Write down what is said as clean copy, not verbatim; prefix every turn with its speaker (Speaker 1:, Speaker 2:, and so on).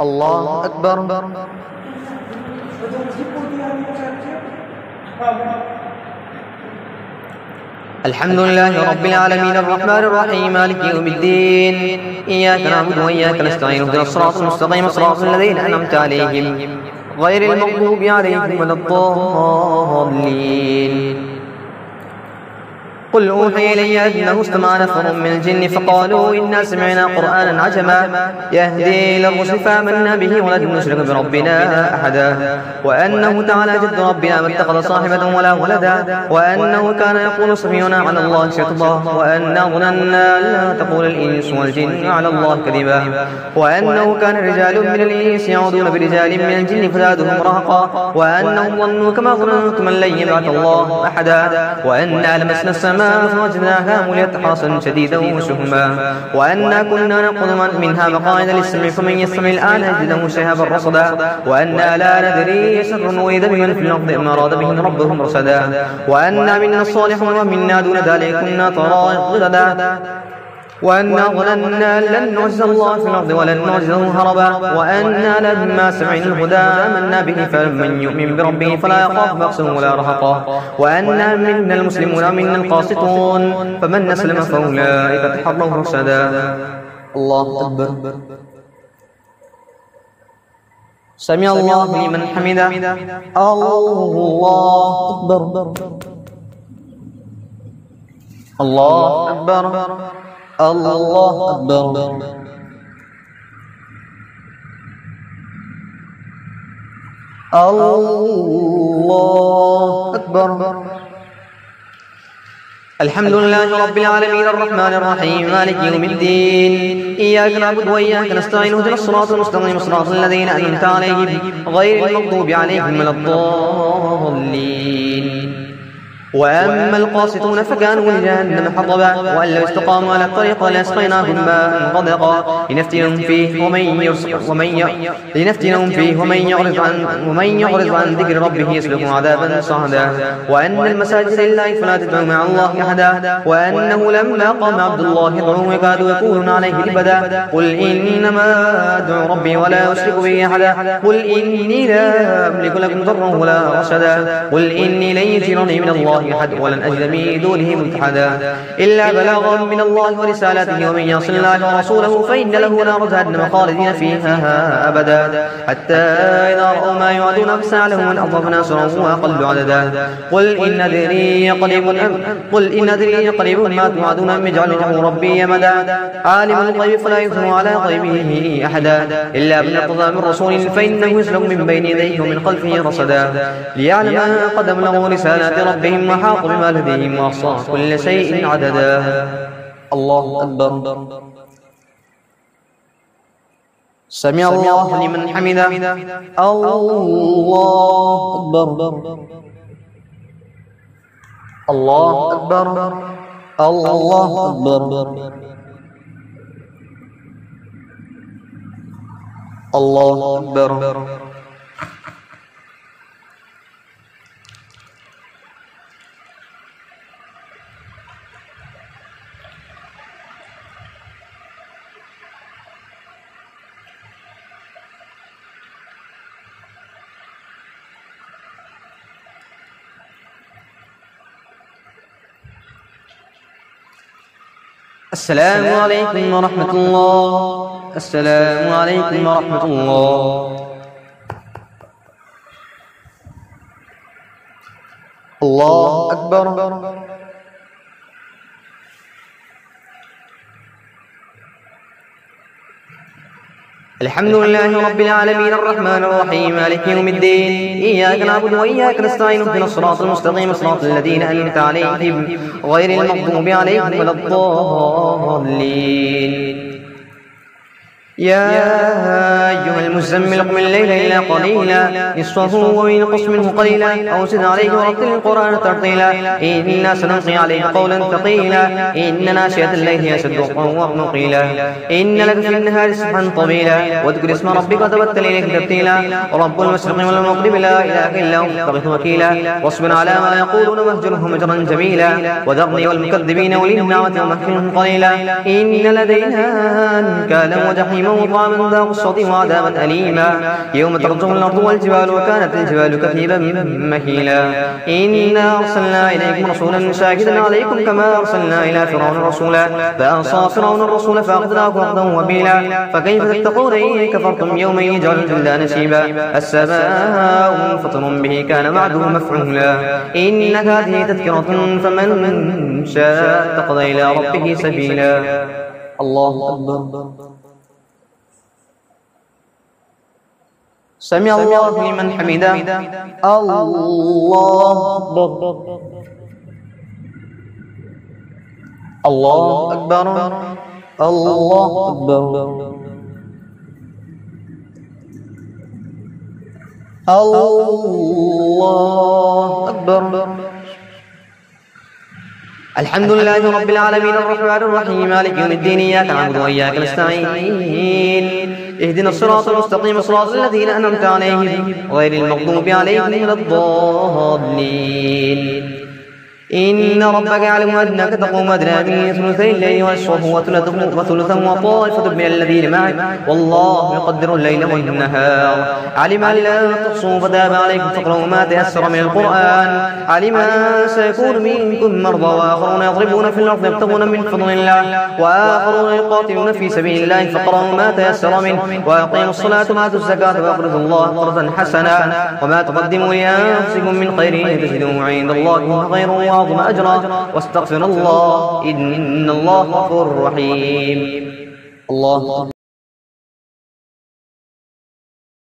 Speaker 1: الله أكبر. الحمد لله رب العالمين الرحمن الرحيم مالك يوم الدين إياك نعبد وإياك نستعين اهدنا الصراط المستقيم صراط الذين أنعمت عليهم غير المغضوب عليهم ولا الضالين. قل أوحي إلي أنه استمع نفر من الجن فقالوا إنا سمعنا قرآنا عجبا يهدي إلى الرشد فآمنا به ولن نشرك بربنا أحدا وأنه تعالى جد ربنا ما اتخذ صاحبة ولا ولدا وأنه كان يقول سفيهنا على الله شططا وأنا ظننا لا تقول الإنس والجن على الله كذبا وأنه كان رجال من الإنس يعودون برجال من الجن فزادهم رهقا وأنهم ظنوا كما ظننتم أن لن يبعث الله أحدا وأنا لمسنا السماء فوجدناها مليت حرسا شديدا وشهما وأنا كنا نقض منها مقاعد للسمع فمن يستمع الآن يجد له شهابا رصدا وأنا لا ندري شر أريد بمن في الأرض أم أراد بهم ربهم رشدا وأنا منا الصالحون ومنا دون ذلك كنا طرائق غددا وأنا ظننا لن نعجز الله في الأرض ولن نعجزه هربا وأنا لما سمعنا الهدى آمنا به فمن يؤمن بربه فلا يخاف بخسا ولا رهقا وأنا منا المسلمون ومنا القاسطون فمن أسلم فأولئك تحروا رشدا. الله أكبر. سمع الله لمن حمده. الله أكبر. الله أكبر. الله أكبر. الله أكبر. الحمد لله رب العالمين الرحمن الرحيم مالك يوم الدين إياك نعبد وإياك نستعين اهدنا الصراط المستقيم صراط الذين أنعمت عليهم غير المغضوب عليهم ولا الضالين. وأما القاسطون فكانوا لجهنم حطبا وأن لو استقاموا على الطريق لأسقيناهم ماء غدقا لنفتنهم فيه ومن يعرض عن ذكر ربه يسلكه عذابا صعدا وأن المساجد لله فلا تدعوا مع الله أحدا وأنه لما قام عبد الله يدعوه يكادوا يكونون عليه لبدا قل إنما أدعو ربي ولا أشرك به أحدا قل إني لا أملك لكم ضرا ولا رشدا قل إني لن يجيرني من الله أحد ولن أجد من دونه ملتحدا إلا بلاغا من الله ورسالاته ومن يعص الله ورسوله فإن له نار جهنم خالدين فيها أبدا حتى إذا رأوا ما يوعدون فسألهم من أضعف ناصرا وأقل عددا قل إن أدري قريب ما توعدون أم يجعل له ربي يمدا عالم الغيب فلا يظهر على غيبه أحدا إلا من ارتضى من رسول فإنه يسلك من بين يديه ومن خلفه رصدا ليعلم أن قد أبلغوا رسالات ربهم وحاط بما لديهم وأحصى كل شيء عددا. الله أكبر. سمع الله لمن حمده. الله أكبر. الله أكبر. الله أكبر. الله أكبر. السلام عليكم ورحمة الله. السلام عليكم ورحمة الله. الله أكبر. الحمد لله رب العالمين الرحمن الرحيم مالك يوم الدين إياك نعبد وإياك نستعين اهدنا الصراط المستقيم صراط الذين أنعمت عليهم غير المغضوب عليهم ولا الضالين. يا أيها المزمل قم الليل إلا قليلا نصفه وينقص منه قليلا أو زد عليه ورتل القرآن ترتيلا إنا سنلقي عليك قولا ثقيلا إن ناشئة الليل أشد وأقوم قيلا إن لك في النهار سبحا طويلا واذكر اسم ربك وتبتل إليك تبتيلا رب المشرق والمغرب لا إله إلا هو فاتخذه وكيلا واصبر على ما يقولون واهجرهم هجرا جميلا وذرني والمكذبين أولي النعمة ومهلهم قليلا إن لدينا أنكالا وجحيما جحيما وطعاما ذا غصة وعذابا أليما يوم ترجف الأرض والجبال وكانت الجبال كثيبا مهيلا إنا أرسلنا إليكم رسولا شاهدا عليكم كما أرسلنا إلى فرعون رسولا فأعصى فرعون الرسول فأخذناه أخذا وبيلا فكيف تتقون إن كفرتم يوما يجعل الجلدان شيبا السماء منفطر به كان وعده مفعولا إن هذه تذكرة فمن شاء اتخذ إلى ربه سبيلا الله أكبر سمع الله لمن حمده الله أكبر الله أكبر الله أكبر الله أكبر الحمد لله رب العالمين الرحمن الرحيم مالك يوم الدين إياك نعبد وإياك نستعين اهدنا الصراط المستقيم صراط الذين أنعمت عليهم غير المغضوب عليهم ولا الضالين إن ربك يعلم أنك تقوم أدنى من ثلثي الليل ونصفه وثلثا وطائفة من الذين معك والله يقدر الليل والنهار علم أن لا تحصوا فتاب عليكم فاقرؤوا ما تيسر من القرآن علم أن سيكون منكم مرضى وآخرون يضربون في الأرض يبتغون من فضل الله وآخرون يقاتلون في سبيل الله فاقرؤوا ما تيسر منه وأقيموا الصلاة وآتوا الزكاة وأقرضوا الله قرضا حسنا وما تقدموا لأنفسكم من خير تجدوه عند الله هو خير وأعظم أجرا واستغفر الله إن الله غفور رحيم الله